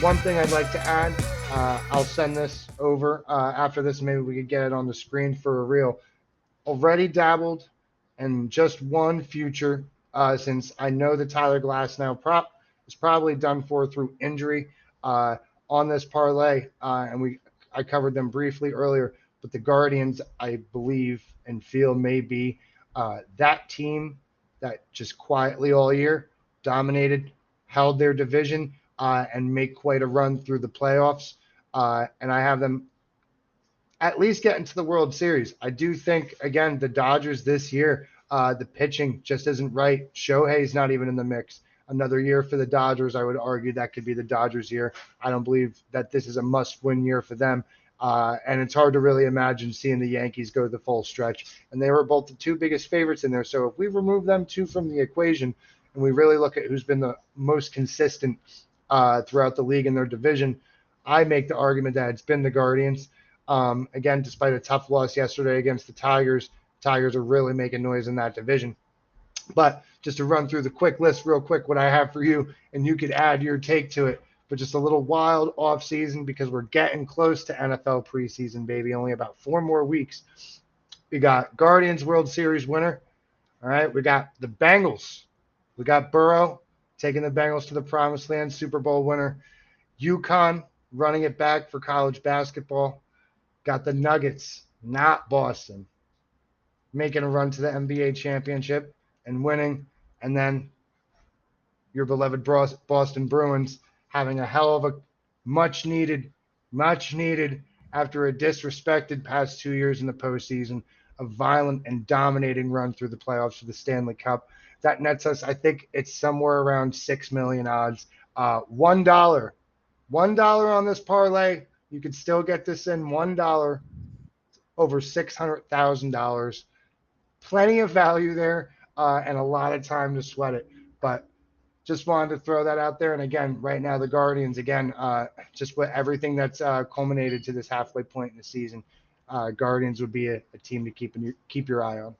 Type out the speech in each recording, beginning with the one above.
One thing I'd like to add, I'll send this over after this. Maybe we could get it on the screen for a reel. Already dabbled and just one future since I know that Tyler Glasnow prop is probably done for through injury on this parlay, and I covered them briefly earlier. But the Guardians, I believe and feel, may be that team that just quietly all year dominated, held their division, and make quite a run through the playoffs. And I have them at least get into the World Series. I do think, again, the Dodgers this year, the pitching just isn't right. Shohei's not even in the mix. Another year for the Dodgers, I would argue that could be the Dodgers' year. I don't believe that this is a must-win year for them. And it's hard to really imagine seeing the Yankees go the full stretch. And they were both the two biggest favorites in there. So if we remove them two from the equation and we really look at who's been the most consistent throughout the league in their division, I make the argument that it's been the Guardians. Again, despite a tough loss yesterday against the Tigers are really making noise in that division. But just to run through the quick list real quick, what I have for you, and you could add your take to it, but just a little wild off season because we're getting close to NFL preseason, baby. Only about 4 more weeks. We got Guardians World Series winner. All right. We got the Bengals. We got Burrow taking the Bengals to the promised land, Super Bowl winner. UConn running it back for college basketball. Got the Nuggets, not Boston, making a run to the NBA championship and winning. And then your beloved Boston Bruins having a hell of a much needed after a disrespected past 2 years in the postseason, a violent and dominating run through the playoffs for the Stanley Cup. That nets us, I think it's somewhere around 6 million odds. $1 on this parlay. You could still get this in $1 over $600,000. Plenty of value there and a lot of time to sweat it. But just wanted to throw that out there. And again, right now, the Guardians, again, just with everything that's culminated to this halfway point in the season, Guardians would be a team to keep your eye on.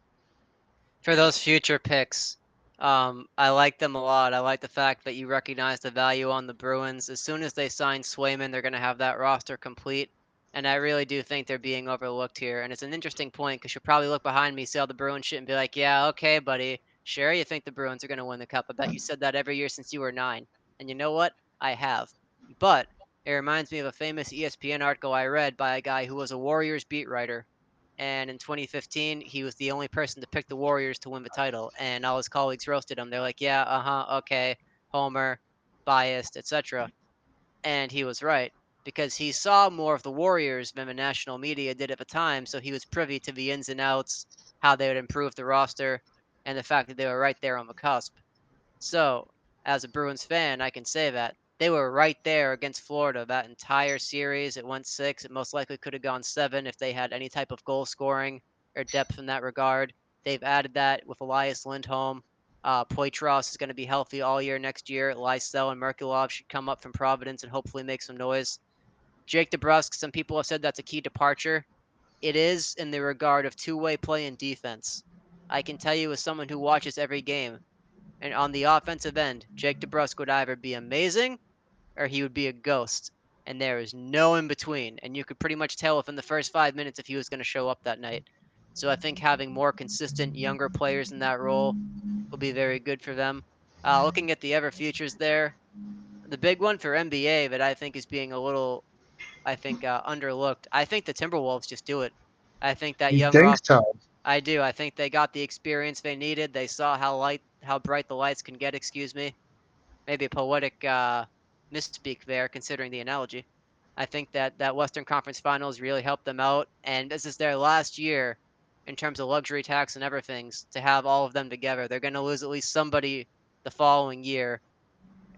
For those future picks, I like them a lot. I like the fact that you recognize the value on the Bruins. As soon as they sign Swayman, they're going to have that roster complete. And I really do think they're being overlooked here. And it's an interesting point because you'll probably look behind me, see all the Bruins shit, and be like, yeah, okay, buddy. Sure, you think the Bruins are going to win the cup. I bet you said that every year since you were 9. And you know what? I have. But it reminds me of a famous ESPN article I read by a guy who was a Warriors beat writer. And in 2015, he was the only person to pick the Warriors to win the title. And all his colleagues roasted him. They're like, yeah, okay, Homer, biased, etc. And he was right because he saw more of the Warriors than the national media did at the time. So he was privy to the ins and outs, how they would improve the roster, and the fact that they were right there on the cusp. So, as a Bruins fan, I can say that they were right there against Florida that entire series. It went 6. It most likely could have gone 7 if they had any type of goal scoring or depth in that regard. They've added that with Elias Lindholm. Poitras is going to be healthy all year next year. Lysell and Merkulov should come up from Providence and hopefully make some noise. Jake DeBrusk, some people have said that's a key departure. It is in the regard of two-way play and defense. I can tell you as someone who watches every game, and on the offensive end, Jake DeBrusk would either be amazing or he would be a ghost. And there is no in between. And you could pretty much tell within the first 5 minutes if he was going to show up that night. So I think having more consistent younger players in that role will be very good for them. Looking at the ever futures there, the big one for NBA that I think is being a little, underlooked. I think the Timberwolves just do it. I think that You young think roster. so? I do. I think they got the experience they needed. They saw how bright the lights can get. Excuse me. Maybe a poetic misspeak there, considering the analogy. I think that Western Conference Finals really helped them out, and this is their last year in terms of luxury tax and everything to have all of them together. They're going to lose at least somebody the following year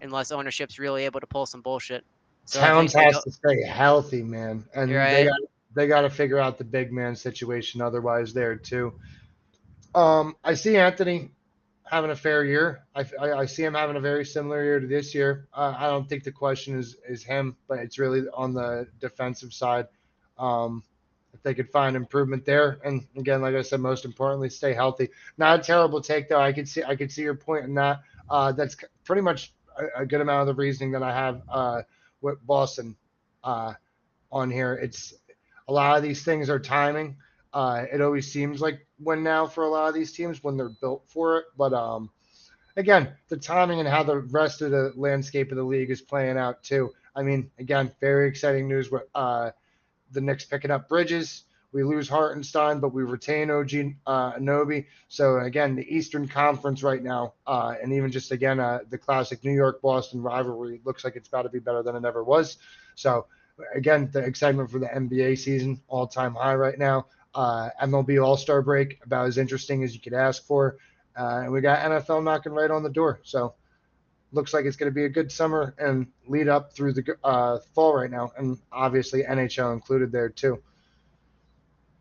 unless ownership's really able to pull some bullshit. So I Towns think they has go to stay healthy, man, and right. they got to figure out the big man situation. Otherwise, there too. I see Anthony having a fair year. I see him having a very similar year to this year. I don't think the question is him, but it's really on the defensive side. If they could find improvement there, and again, like I said, most importantly, stay healthy. Not a terrible take though. I could see your point in that. That's pretty much a good amount of the reasoning that I have with Boston on here. It's a lot of these things are timing. It always seems like when now for a lot of these teams when they're built for it, but again, the timing and how the rest of the landscape of the league is playing out too. I mean, again, very exciting news with the Knicks picking up Bridges. We lose Hartenstein, but we retain OG Anunoby. So again, the Eastern Conference right now, and even just again the classic New York-Boston rivalry looks like it's about to be better than it ever was. So again, the excitement for the NBA season, all-time high right now. MLB All-Star break, about as interesting as you could ask for. And we got NFL knocking right on the door. So looks like it's going to be a good summer and lead up through the fall right now. And obviously NHL included there too.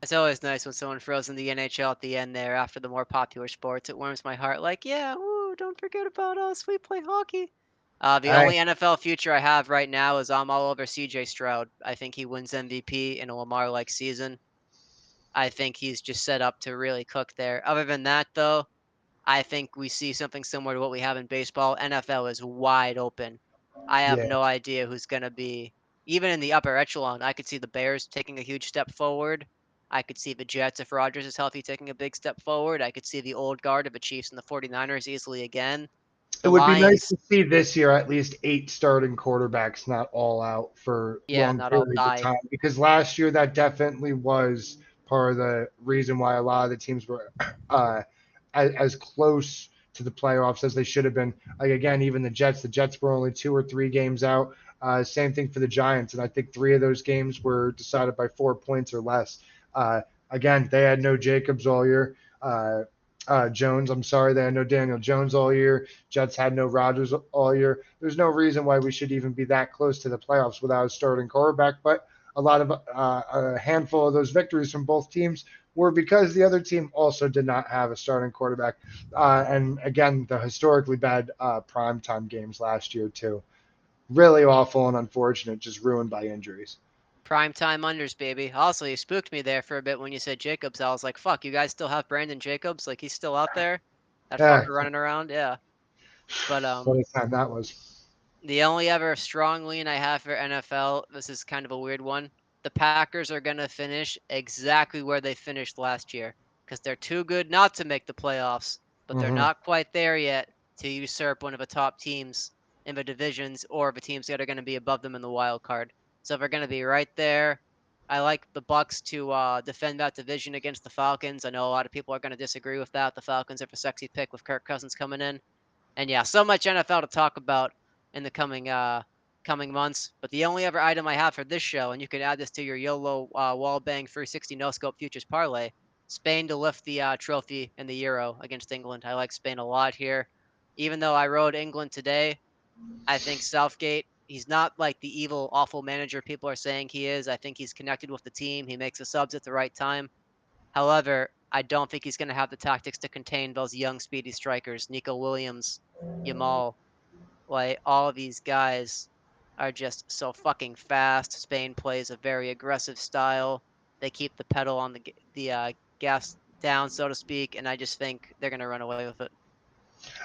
It's always nice when someone throws in the NHL at the end there after the more popular sports. It warms my heart. Like, yeah, woo, don't forget about us. We play hockey. The All right. only NFL future I have right now is I'm all over CJ Stroud. I think he wins MVP in a Lamar-like season. I think he's just set up to really cook there. Other than that, though, I think we see something similar to what we have in baseball. NFL is wide open. I have Yeah. no idea who's going to be, even in the upper echelon. I could see the Bears taking a huge step forward. I could see the Jets, if Rodgers is healthy, taking a big step forward. I could see the old guard of the Chiefs and the 49ers easily again. It The would be nice Lions, to see this year at least 8 starting quarterbacks not all out for yeah, long not all periods of die. time because last year that definitely was part of the reason why a lot of the teams were as close to the playoffs as they should have been. Like again, even the Jets were only 2 or 3 games out. Same thing for the Giants, and I think 3 of those games were decided by 4 points or less. Again, they had no Jacobs all year. Jones, I'm sorry, they had no Daniel Jones all year. Jets had no Rodgers all year. There's no reason why we should even be that close to the playoffs without a starting quarterback. But a handful of those victories from both teams were because the other team also did not have a starting quarterback. And again, the historically bad primetime games last year too. Really awful and unfortunate, just ruined by injuries. Prime time unders, baby. Also, you spooked me there for a bit when you said Jacobs. I was like, fuck, you guys still have Brandon Jacobs? Like, he's still out there? That Yeah, fucker running around? Yeah. But what a time that was. the only ever strong lean I have for NFL, this is kind of a weird one. The Packers are going to finish exactly where they finished last year because they're too good not to make the playoffs, but they're Mm-hmm. not quite there yet to usurp one of the top teams in the divisions or the teams that are going to be above them in the wild card. So they're going to be right there. I like the Bucks to defend that division against the Falcons. I know a lot of people are going to disagree with that. The Falcons are a sexy pick with Kirk Cousins coming in. And yeah, so much NFL to talk about in the coming months. But the only other item I have for this show, and you can add this to your YOLO wall bang 360 no scope futures parlay, Spain to lift the trophy in the Euro against England. I like Spain a lot here. Even though I rode England today, I think Southgate, he's not like the evil, awful manager people are saying he is. I think he's connected with the team. He makes the subs at the right time. However, I don't think he's going to have the tactics to contain those young, speedy strikers. Nico Williams, Yamal, like all of these guys are just so fucking fast. Spain plays a very aggressive style. They keep the pedal on the gas down, so to speak, and I just think they're going to run away with it.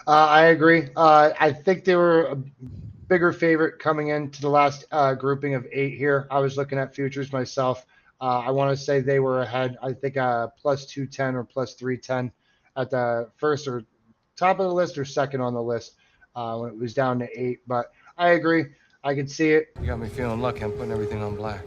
I agree. I think they were a bigger favorite coming into the last grouping of 8 here. I was looking at futures myself. I want to say they were ahead. I think plus 210 or plus 310 at the first or top of the list or second on the list when it was down to 8. But I agree. I can see it. You got me feeling lucky. I'm putting everything on black.